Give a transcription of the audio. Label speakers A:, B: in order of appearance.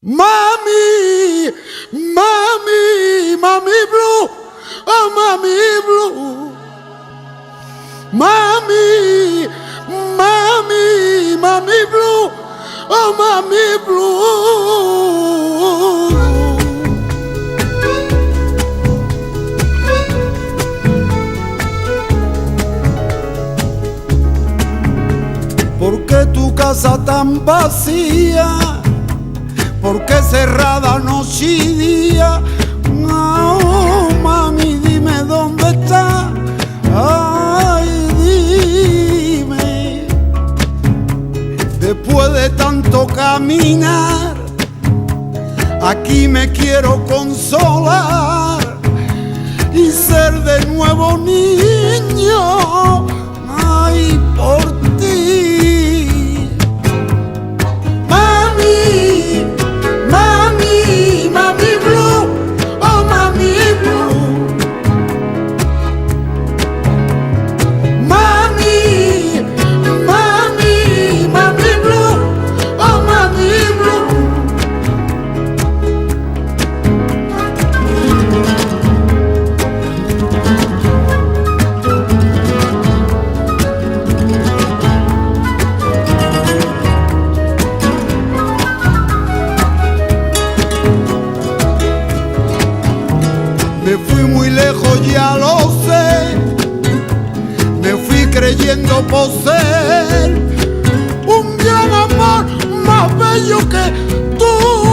A: Mami, mami, mami blue, oh mami blue. Mami, mami, mami blue, oh mami blue. ¿Por qué tu casa tan vacía? ¿Por qué cerrada noche y día? No, mami, dime dónde está. Ay, dime. Después de tanto caminar, aquí me quiero consolar y ser de nuevo niño. Ay, por ti. Me fui muy lejos, ya lo sé. Me fui creyendo poseer un gran amor más bello que tú.